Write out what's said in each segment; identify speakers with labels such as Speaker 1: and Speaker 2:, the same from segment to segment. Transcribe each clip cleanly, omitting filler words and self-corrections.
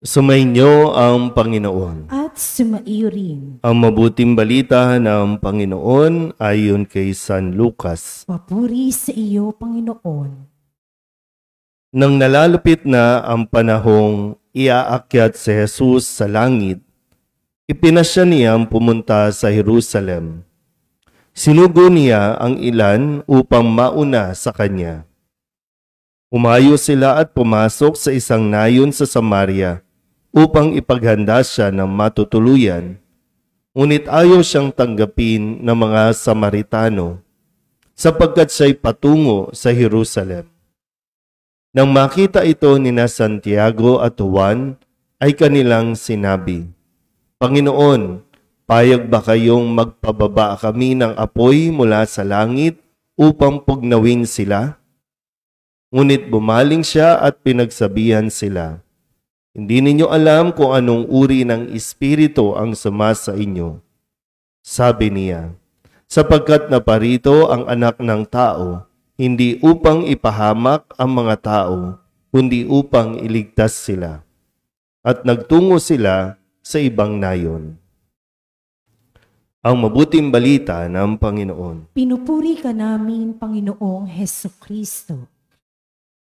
Speaker 1: Sumainyo ang Panginoon.
Speaker 2: At sumaiyo rin.
Speaker 1: Ang mabuting balita ng Panginoon ayon kay San Lucas.
Speaker 2: Papuri sa iyo, Panginoon.
Speaker 1: Nang nalalapit na ang panahong iaakyat si Jesus sa langit, ipinasya niyang pumunta sa Jerusalem. Sinugo niya ang ilan upang mauna sa kanya. Umayo sila at pumasok sa isang nayon sa Samaria upang ipaghanda siya ng matutuluyan. Ngunit ayaw siyang tanggapin ng mga Samaritano sapagkat siya'y patungo sa Jerusalem. Nang makita ito nina Santiago at Juan, ay kanilang sinabi, Panginoon, payag ba kayong magpababa kami ng apoy mula sa langit upang pugnawin sila? Ngunit bumaling siya at pinagsabihan sila, Hindi ninyo alam kung anong uri ng espiritu ang sumasa inyo. Sabi niya, sapagkat naparito ang anak ng tao, hindi upang ipahamak ang mga tao, kundi upang iligtas sila. At nagtungo sila sa ibang nayon. Ang mabuting balita ng Panginoon.
Speaker 2: Pinupuri ka namin, Panginoong Hesukristo.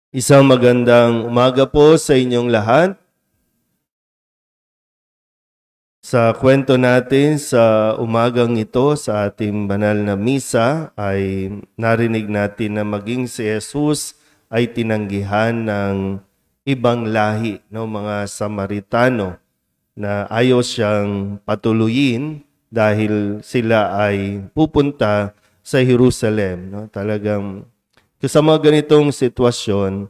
Speaker 1: Isang magandang umaga po sa inyong lahat. Sa kwento natin sa umagang ito sa ating banal na misa ay narinig natin na maging si Jesus ay tinanggihan ng ibang lahi, mga Samaritano, na ayaw siyang patuluyin dahil sila ay pupunta sa Jerusalem. Talagang sa mga ganitong sitwasyon,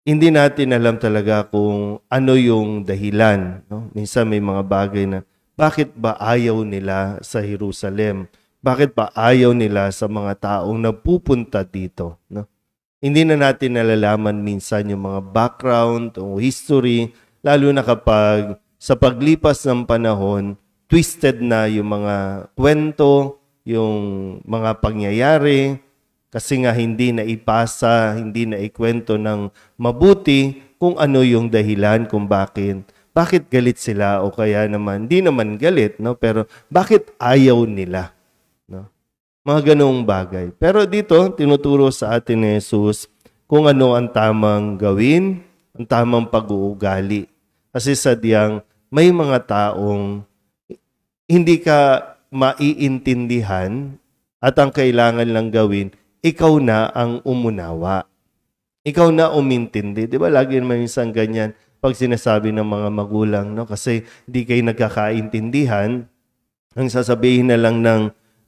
Speaker 1: hindi natin alam talaga kung ano yung dahilan. Minsan may mga bagay na, bakit ba ayaw nila sa Jerusalem? Bakit ba ayaw nila sa mga taong napupunta dito? Hindi na natin nalalaman minsan yung mga background o history, lalo na kapag sa paglipas ng panahon, twisted na yung mga kwento, yung mga pangyayari, kasi nga hindi na ipasa, hindi na ikwento ng mabuti kung ano yung dahilan kung bakit galit sila o kaya naman, hindi naman galit, pero bakit ayaw nila. Mga ganong bagay. Pero dito, tinuturo sa atin ni Jesus kung ano ang tamang gawin, ang tamang pag-uugali. Kasi sadyang may mga taong hindi ka maiintindihan at ang kailangan lang gawin, ikaw na ang umunawa. Ikaw na umintindi. Di ba lagi naman minsan ganyan pag sinasabi ng mga magulang, kasi di kayo nagkakaintindihan, ang sasabihin na lang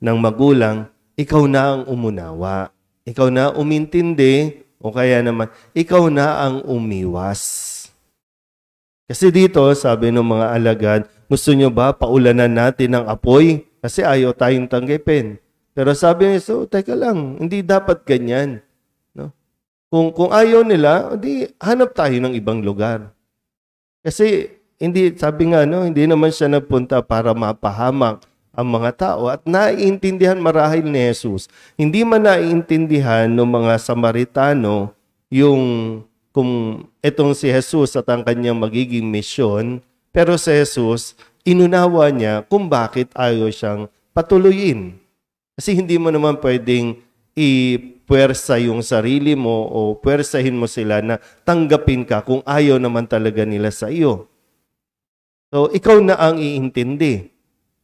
Speaker 1: ng magulang, ikaw na ang umunawa. Ikaw na umintindi o kaya naman, ikaw na ang umiwas. Kasi dito, sabi ng mga alagad, gusto nyo ba paulanan natin ng apoy? Kasi ayaw tayong tanggapin. Pero sabi niya, so, teka lang, hindi dapat ganyan. Kung ayaw nila, hanap tayo ng ibang lugar. Kasi, sabi nga, hindi naman siya nagpunta para mapahamak ang mga tao at naiintindihan marahil ni Jesus. Hindi man naiintindihan ng mga Samaritano kung itong si Jesus at ang kanyang magiging misyon, pero si Jesus, inunawa niya kung bakit ayaw siyang patuloyin. Kasi hindi mo naman pwedeng ipuwersa yung sarili mo o puwersahin mo sila na tanggapin ka kung ayaw naman talaga nila sa iyo. So, ikaw na ang iintindi.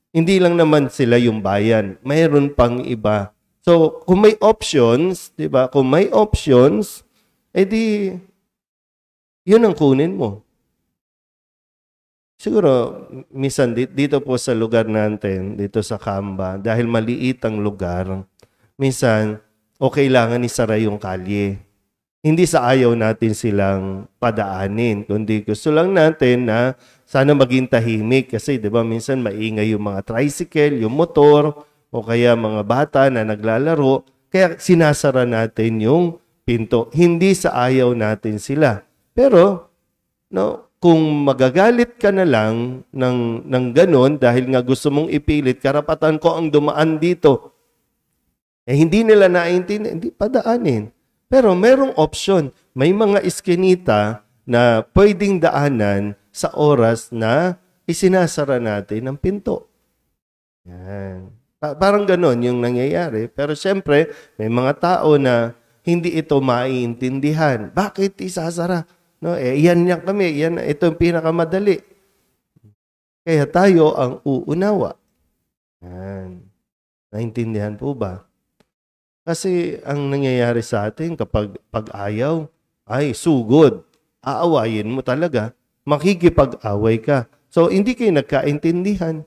Speaker 1: Hindi lang naman sila yung bayan. Mayroon pang iba. So, kung may options, di ba? Kung may options, edi yun ang kunin mo. Siguro, minsan dito po sa lugar natin, dito sa Kamba, dahil maliit ang lugar, minsan, kailangan isara yung kalye. Hindi sa ayaw natin silang padaanin, kundi gusto lang natin na sana maging tahimik. Kasi, di ba, minsan maingay yung mga tricycle, yung motor, o kaya mga bata na naglalaro. Kaya sinasara natin yung pinto. Hindi sa ayaw natin sila. Pero, kung magagalit ka na lang ng ganon dahil nga gusto mong ipilit, karapatan ko ang dumaan dito. Hindi nila naiintindihan, hindi padaanin. Pero merong option. May mga iskinita na pwedeng daanan sa oras na isinasara natin ang pinto. Yan. Parang ganon yung nangyayari. Pero siyempre, may mga tao na hindi ito maiintindihan. Bakit isasara? No, yan kami. Ito yung pinakamadali. Kaya tayo ang uunawa. Yan. Naintindihan po ba? Kasi ang nangyayari sa atin kapag pag-ayaw, ay sugod. Aawayin mo talaga. Makikipag-away ka. So, hindi kayo nagkaintindihan.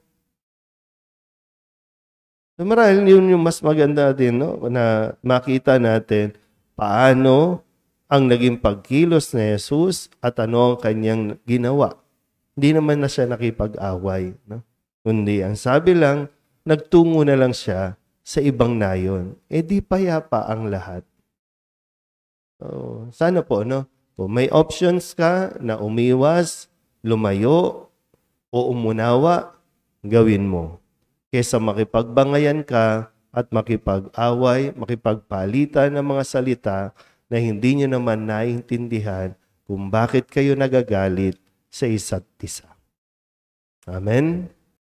Speaker 1: So, marahil yun yung mas maganda din, no? Na makita natin paano ang naging pagkilos ni Jesus at ano ang kanyang ginawa. Hindi naman na siya nakipag-away. No? Kundi ang sabi lang, nagtungo na lang siya sa ibang nayon. Di payapa ang lahat. So, sana po, no? Kung may options ka na umiwas, lumayo, o umunawa, gawin mo. Kesa makipagbangayan ka at makipag-away, makipagpalitan ng mga salita na hindi nyo naman naiintindihan kung bakit kayo nagagalit sa isa't isa. Amen?